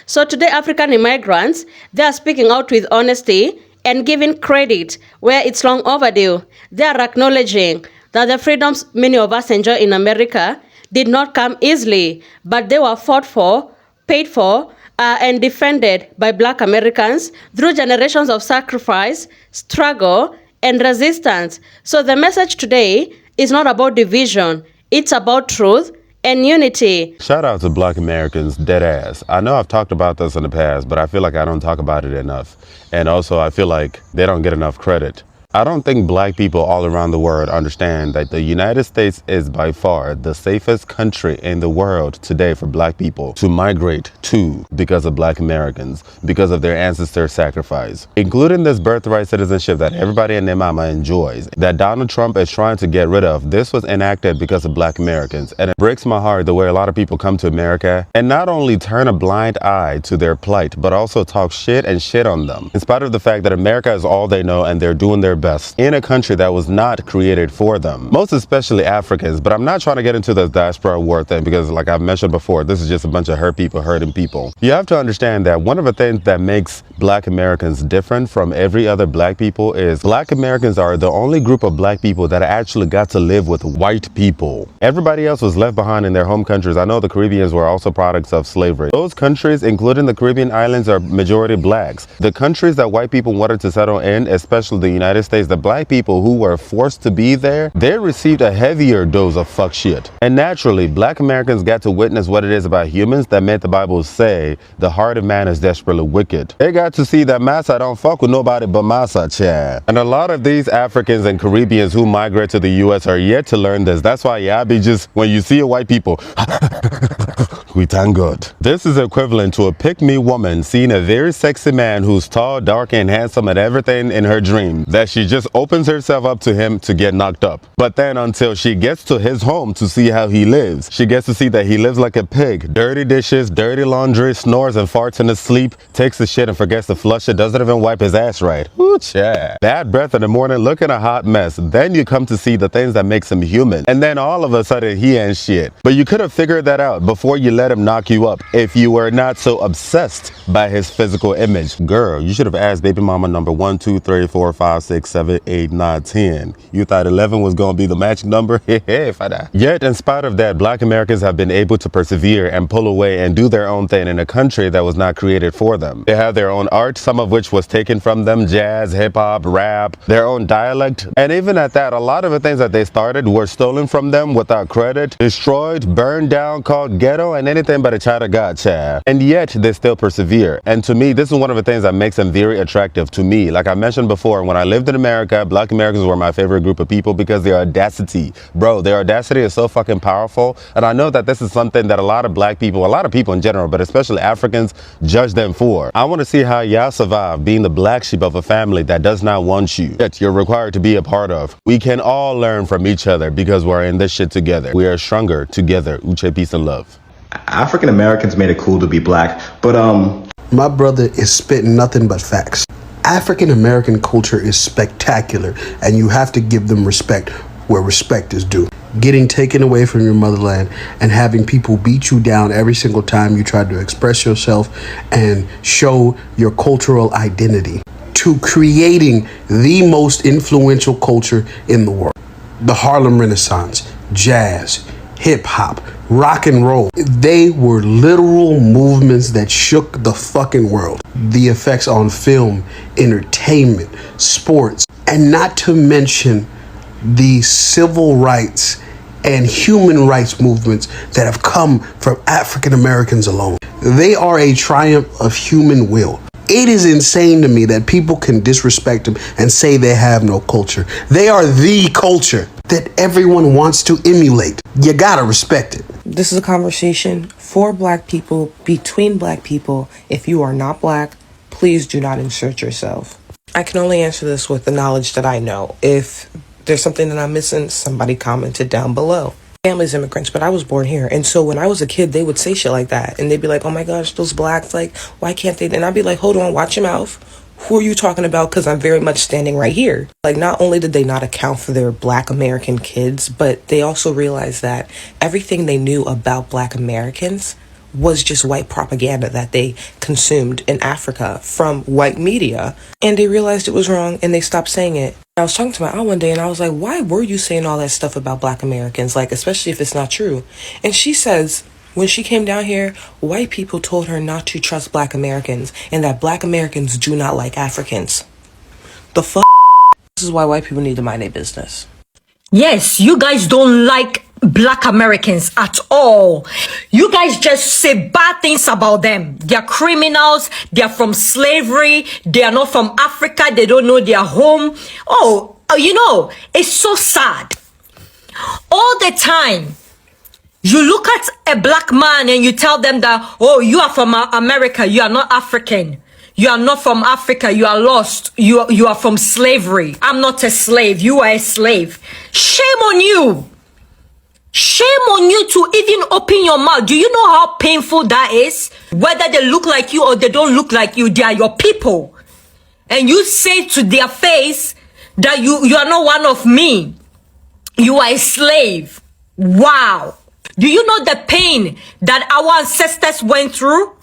So today, African immigrants, they are speaking out with honesty and giving credit where it's long overdue. They are acknowledging that the freedoms many of us enjoy in America did not come easily, but they were fought for, paid for, and defended by Black Americans through generations of sacrifice, struggle, and resistance. So the message today is not about division, it's about truth and unity. Shout out to Black Americans, dead ass. I know I've talked about this in the past, but I feel like I don't talk about it enough. And also I feel like they don't get enough credit. I don't think Black people all around the world understand that the United States is by far the safest country in the world today for Black people to migrate to because of Black Americans, because of their ancestors' sacrifice, including this birthright citizenship that everybody and their mama enjoys, that Donald Trump is trying to get rid of. This was enacted because of Black Americans. And it breaks my heart the way a lot of people come to America and not only turn a blind eye to their plight, but also talk shit and shit on them, in spite of the fact that America is all they know and they're doing their best in a country that was not created for them, most especially Africans. But I'm not trying to get into the diaspora war thing because, like I've mentioned before, this is just a bunch of hurt people hurting people. You have to understand that one of the things that makes Black Americans different from every other Black people is Black Americans are the only group of Black people that actually got to live with white people. Everybody else was left behind in their home countries. I know the Caribbeans were also products of slavery. Those countries, including the Caribbean islands, are majority Blacks. The countries that white people wanted to settle in, especially the United States, the Black people who were forced to be there, they received a heavier dose of fuck shit. And naturally, Black Americans got to witness what it is about humans that made the Bible say the heart of man is desperately wicked. They got to see that massa don't fuck with nobody but massa, Chad. And a lot of these Africans and Caribbeans who migrate to the US are yet to learn this. That's why y'all be just, when you see a white people, we thank God. This is equivalent to a pick-me woman seeing a very sexy man who's tall, dark, and handsome and everything in her dream, that she just opens herself up to him to get knocked up. But then until she gets to his home to see how he lives, she gets to see that he lives like a pig. Dirty dishes, dirty laundry, snores and farts in his sleep, takes the shit and forgets to flush it, doesn't even wipe his ass right. Ooh, Chad. Bad breath in the morning, looking a hot mess. Then you come to see the things that makes him human. And then all of a sudden he ain't shit. But you could have figured that out before you let him knock you up if you were not so obsessed by his physical image. Girl, you should have asked baby mama number 1, 2, 3, 4, 5, 6, 7, 8, 9, 10. You thought 11 was going to be the magic number? Yet, in spite of that, Black Americans have been able to persevere and pull away and do their own thing in a country that was not created for them. They have their own art, some of which was taken from them, jazz, hip-hop, rap, their own dialect. And even at that, a lot of the things that they started were stolen from them without credit, destroyed, burned down, called ghetto, and anything but a child of God, child. And yet, they still persevere. And to me, this is one of the things that makes them very attractive to me. Like I mentioned before, when I lived in America, Black Americans were my favorite group of people because their audacity, bro, their audacity is so fucking powerful. And I know that this is something that a lot of Black people, a lot of people in general, but especially Africans, judge them for. I want to see how y'all survive being the black sheep of a family that does not want you, that you're required to be a part of. We can all learn from each other because we're in this shit together. We are stronger together. Uche, peace and love. African Americans made it cool to be Black, but my brother is spitting nothing but facts. African American culture is spectacular, and you have to give them respect where respect is due. Getting taken away from your motherland and having people beat you down every single time you try to express yourself and show your cultural identity, to creating the most influential culture in the world. The Harlem Renaissance, jazz, hip hop, rock and roll. They were literal movements that shook the fucking world. The effects on film, entertainment, sports, and not to mention the civil rights and human rights movements that have come from African Americans alone. They are a triumph of human will. It is insane to me that people can disrespect them and say they have no culture. They are the culture that everyone wants to emulate. You gotta respect it. This is a conversation for Black people, between Black people. If you are not Black, please do not insert yourself. I can only answer this with the knowledge that I know. If there's something that I'm missing, somebody commented down below. Family's immigrants, but I was born here. And so when I was a kid, they would say shit like that. And they'd be like, oh my gosh, those Blacks, like, why can't they? And I'd be like, hold on, watch your mouth. Who are you talking about? Because I'm very much standing right here. Like, not only did they not account for their Black American kids, but they also realized that everything they knew about Black Americans was just white propaganda that they consumed in Africa from white media. And they realized it was wrong and they stopped saying it. I was talking to my aunt one day and I was like, why were you saying all that stuff about Black Americans? Like, especially if it's not true. And she says, when she came down here, white people told her not to trust Black Americans and that Black Americans do not like Africans. The fuck? This is why white people need to mind their business. Yes, you guys don't like Black Americans at all. You guys just say bad things about them. They're criminals. They're from slavery. They are not from Africa. They don't know their home. Oh, you know, it's so sad. All the time, you look at a black man and you tell them that, oh, you are from America. You are not African. You are not from Africa. You are lost. You are from slavery. I'm not a slave. You are a slave. Shame on you. Shame on you to even open your mouth. Do you know how painful that is? Whether they look like you or they don't look like you, they are your people. And you say to their face that you are not one of me. You are a slave. Wow. Do you know the pain that our ancestors went through?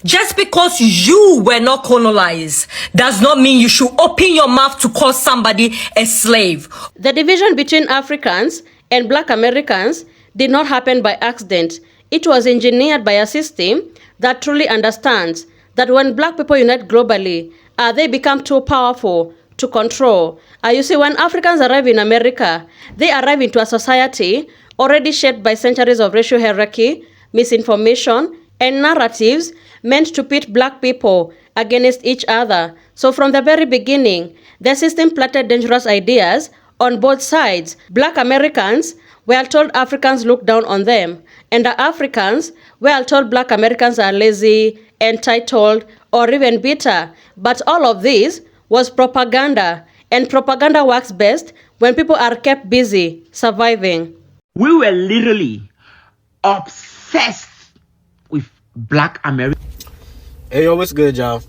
Just because you were not colonized does not mean you should open your mouth to call somebody a slave. The division between Africans and Black Americans did not happen by accident. It was engineered by a system that truly understands that when Black people unite globally, they become too powerful to control. You see, when Africans arrive in America, they arrive into a society already shaped by centuries of racial hierarchy, misinformation, and narratives meant to pit Black people against each other. So from the very beginning, the system planted dangerous ideas on both sides. Black Americans were told Africans look down on them, and the Africans were told Black Americans are lazy, entitled, or even bitter. But all of this was propaganda, and propaganda works best when people are kept busy surviving. We were literally obsessed with Black America. Hey, yo, what's good, y'all?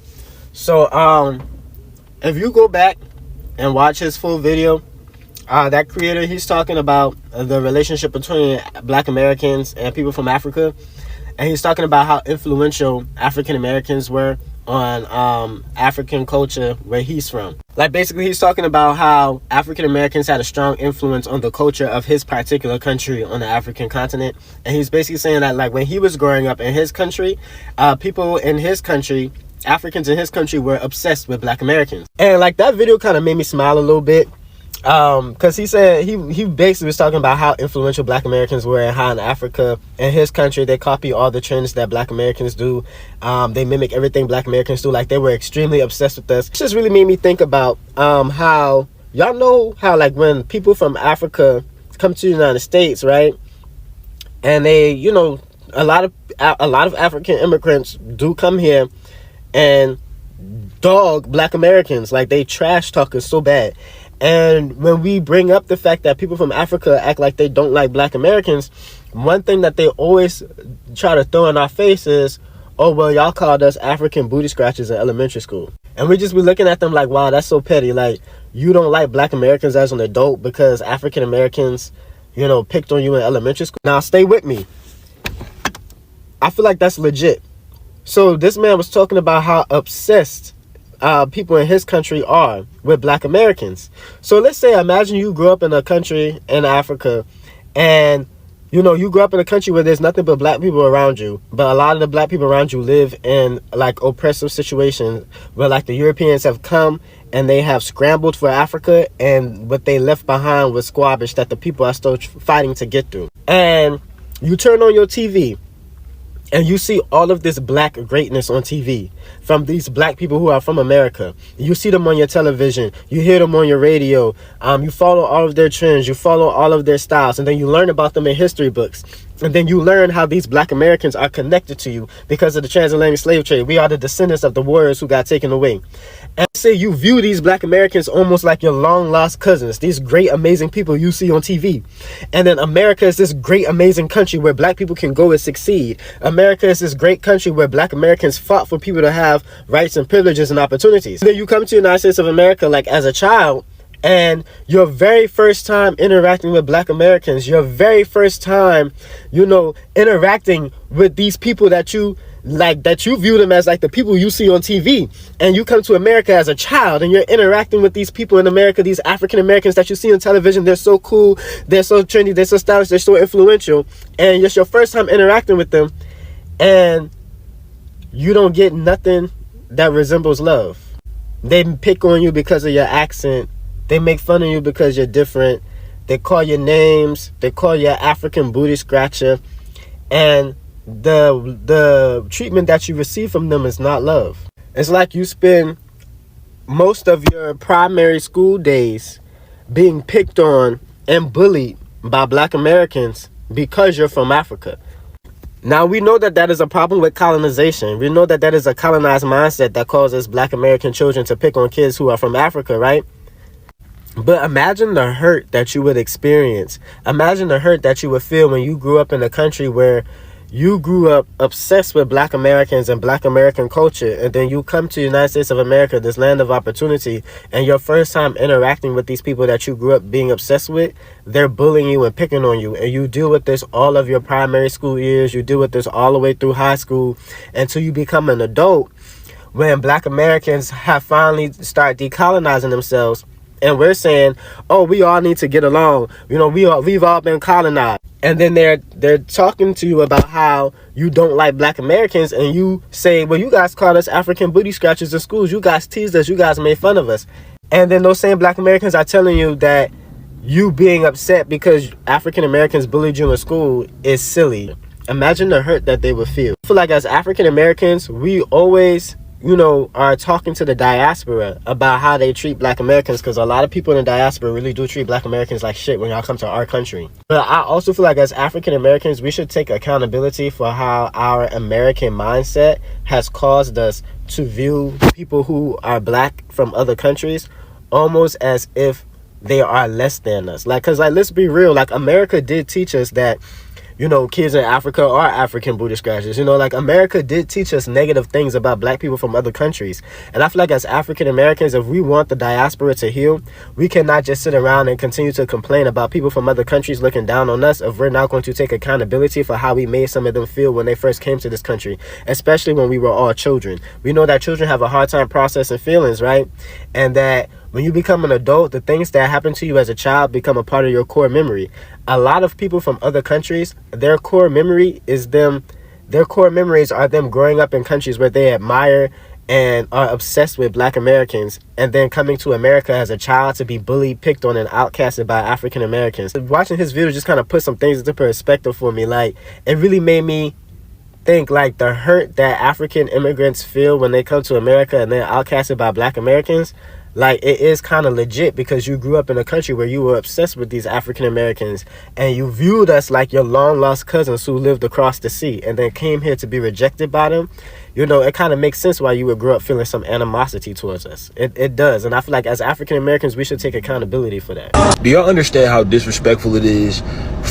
So, if you go back and watch his full video, that creator, he's talking about the relationship between Black Americans and people from Africa. And he's talking about how influential African Americans were on African culture where he's from. Like, basically, he's talking about how African Americans had a strong influence on the culture of his particular country on the African continent. And he's basically saying that, like, when he was growing up in his country, people in his country, Africans in his country, were obsessed with Black Americans. And, like, that video kind of made me smile a little bit. Because he said he basically was talking about how influential Black Americans were and how in Africa, in his country, they copy all the trends that Black Americans do. They mimic everything Black Americans do. Like, they were extremely obsessed with us. It just really made me think about how, y'all know how, like, when people from Africa come to the United States, right? And they, you know, a lot of African immigrants do come here and dog Black Americans. Like, they trash talk us so bad. And when we bring up the fact that people from Africa act like they don't like Black Americans, one thing that they always try to throw in our face is, oh, well, y'all called us African booty scratchers in elementary school. And we just be looking at them like, wow, that's so petty. Like, you don't like Black Americans as an adult because African Americans, you know, picked on you in elementary school. Now, stay with me. I feel like that's legit. So this man was talking about how obsessed people in his country are with Black Americans. So let's say, imagine you grew up in a country in Africa, and you know, you grew up in a country where there's nothing but Black people around you, but a lot of the Black people around you live in like oppressive situations where like the Europeans have come and they have scrambled for Africa, and what they left behind was squabbage that the people are still fighting to get through. And you turn on your TV and you see all of this Black greatness on TV from these Black people who are from America. You see them on your television. You hear them on your radio. You follow all of their trends. You follow all of their styles. And then you learn about them in history books. And then you learn how these Black Americans are connected to you because of the transatlantic slave trade. We are the descendants of the warriors who got taken away. And say you view these Black Americans almost like your long lost cousins, these great amazing people you see on TV. And then America is this great amazing country where Black people can go and succeed. America is this great country where Black Americans fought for people to have rights and privileges and opportunities. And then you come to the United States of America like as a child, And your very first time interacting with Black Americans, your very first time, interacting with these people that you view them as like the people you see on TV, and you come to America as a child and you're interacting with these people in America, these African Americans that you see on television. They're so cool, they're so trendy, they're so stylish, they're so influential, and it's your first time interacting with them, and you don't get nothing that resembles love. They pick on you because of your accent. They make fun of you because you're different. They call you names. They call you African booty scratcher. And the treatment that you receive from them is not love. It's like you spend most of your primary school days being picked on and bullied by Black Americans because you're from Africa. Now, we know that is a problem with colonization. We know that is a colonized mindset that causes Black American children to pick on kids who are from Africa, right? But imagine the hurt that you would experience. Imagine the hurt that you would feel when you grew up in a country where you grew up obsessed with Black Americans and Black American culture, and then you come to the United States of America, this land of opportunity, and your first time interacting with these people that you grew up being obsessed with, they're bullying you and picking on you, and you deal with this all of your primary school years, you deal with this all the way through high school until you become an adult, when Black Americans have finally started decolonizing themselves. And we're saying, oh, we all need to get along. We've all been colonized. And then they're talking to you about how you don't like Black Americans, and you say, well, you guys called us African booty scratchers in schools. You guys teased us. You guys made fun of us. And then those same Black Americans are telling you that you being upset because African Americans bullied you in school is silly. Imagine the hurt that they would feel. I feel like as African Americans, we always are talking to the diaspora about how they treat Black Americans, because a lot of people in the diaspora really do treat Black Americans like shit when y'all come to our country. But I also feel like as African Americans, we should take accountability for how our American mindset has caused us to view people who are Black from other countries almost as if they are less than us. Because let's be real, America did teach us that kids in Africa are African booty scratchers. America did teach us negative things about Black people from other countries. And I feel like as African Americans, if we want the diaspora to heal, we cannot just sit around and continue to complain about people from other countries looking down on us if we're not going to take accountability for how we made some of them feel when they first came to this country, especially when we were all children. We know that children have a hard time processing feelings, right? And that when you become an adult, the things that happened to you as a child become a part of your core memory. A lot of people from other countries, their core memories are them growing up in countries where they admire and are obsessed with Black Americans, and then coming to America as a child to be bullied, picked on, and outcasted by African Americans. Watching his video just kind of put some things into perspective for me. It really made me think the hurt that African immigrants feel when they come to America and they're outcasted by Black Americans. It is kind of legit, because you grew up in a country where you were obsessed with these African Americans, and you viewed us like your long lost cousins who lived across the sea and then came here to be rejected by them. It kind of makes sense why you would grow up feeling some animosity towards us. It does. And I feel like as African Americans, we should take accountability for that. Do y'all understand how disrespectful it is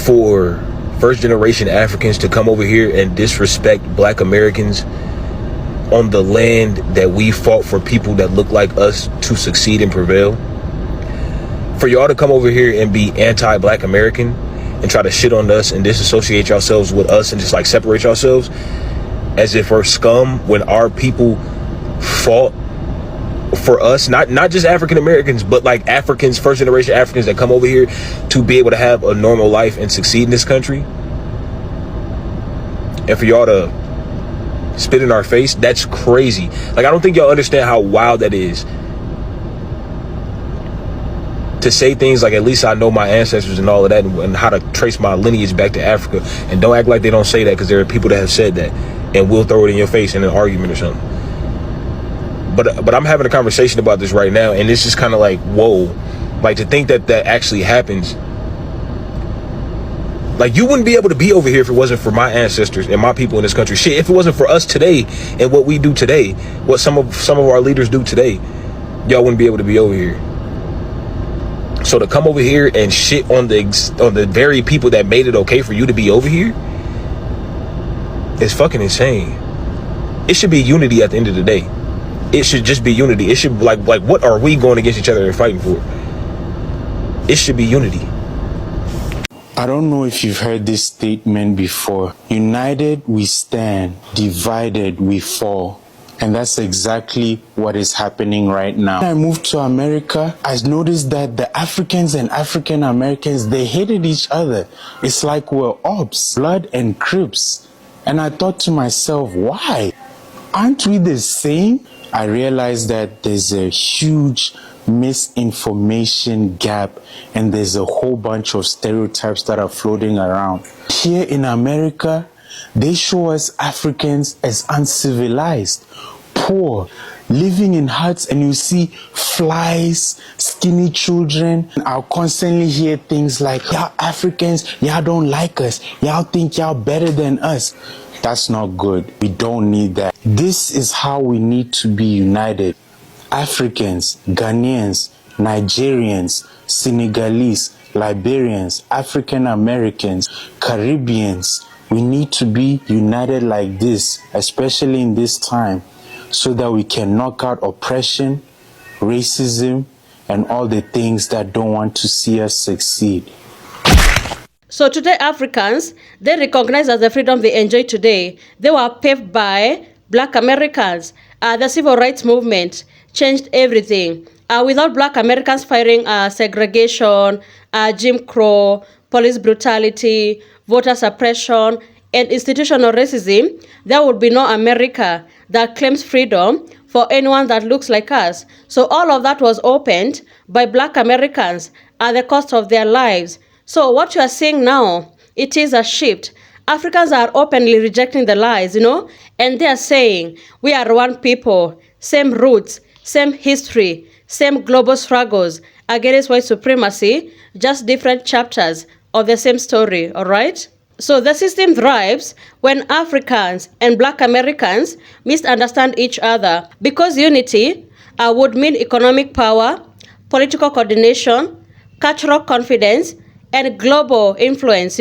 for first generation Africans to come over here and disrespect Black Americans on the land that we fought for people that look like us to succeed and prevail? For y'all to come over here and be anti-Black American and try to shit on us and disassociate yourselves with us and just separate yourselves as if we're scum, when our people fought for us, not just African Americans, but Africans, first generation Africans that come over here to be able to have a normal life and succeed in this country. And for y'all to spit in our face, that's crazy. I don't think y'all understand how wild that is. To say things at least I know my ancestors and all of that, and how to trace my lineage back to Africa. And don't act like they don't say that, because there are people that have said that and will throw it in your face in an argument or something. But I'm having a conversation about this right now, and it's just kind of whoa. To think that actually happens. You wouldn't be able to be over here if it wasn't for my ancestors and my people in this country. Shit, if it wasn't for us today and what we do today, what some of our leaders do today, y'all wouldn't be able to be over here. So to come over here and shit on the very people that made it okay for you to be over here is fucking insane. It should be unity at the end of the day. It should just be unity. It should like what are we going against each other and fighting for? it should be unity. I don't know if you've heard this statement before. United we stand, divided we fall. And that's exactly what is happening right now. When I moved to America, I noticed that the Africans and African Americans, they hated each other. It's like we're ops, blood and Crips. And I thought to myself, why? Aren't we the same? I realized that there's a huge misinformation gap and there's a whole bunch of stereotypes that are floating around. Here in America, they show us Africans as uncivilized, poor, living in huts, and you see flies, skinny children. I'll constantly hear things like, y'all Africans, y'all don't like us, y'all think y'all better than us. That's not good. We don't need that. This is how we need to be united. Africans, Ghanaians, Nigerians, Senegalese, Liberians, African Americans, Caribbeans. We need to be united like this, especially in this time, so that we can knock out oppression, racism, and all the things that don't want to see us succeed. So today, Africans, they recognize as the freedom they enjoy today, they were paved by Black Americans. The civil rights movement changed everything. Without Black Americans fighting segregation, Jim Crow, police brutality, voter suppression, and institutional racism, there would be no America that claims freedom for anyone that looks like us. So all of that was opened by Black Americans at the cost of their lives. So what you are seeing now, it is a shift. Africans are openly rejecting the lies, and they are saying, we are one people, same roots, same history, same global struggles against white supremacy, just different chapters of the same story, all right? So the system thrives when Africans and Black Americans misunderstand each other, because unity would mean economic power, political coordination, cultural confidence, and global influence,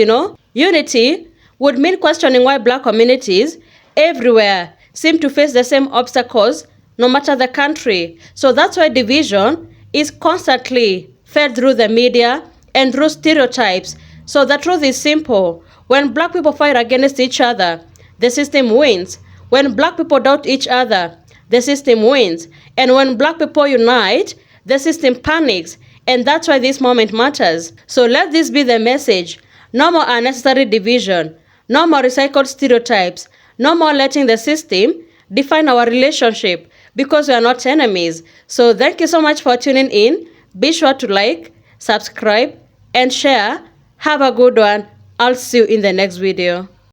Unity would mean questioning why Black communities everywhere seem to face the same obstacles, no matter the country. So that's why division is constantly fed through the media and through stereotypes. So the truth is simple. When Black people fight against each other, the system wins. When Black people doubt each other, the system wins. And when Black people unite, the system panics. And that's why this moment matters. So let this be the message. No more unnecessary division. No more recycled stereotypes. No more letting the system define our relationship, because we are not enemies. So thank you so much for tuning in. Be sure to like, subscribe, and share. Have a good one. I'll see you in the next video.